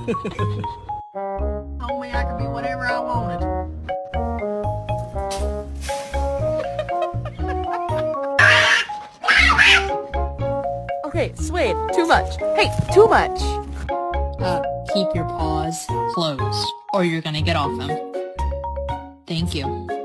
Told me I could be whatever I wanted. Okay, Suede, too much. Hey, too much. Keep your paws closed, or you're gonna get off them. Thank you.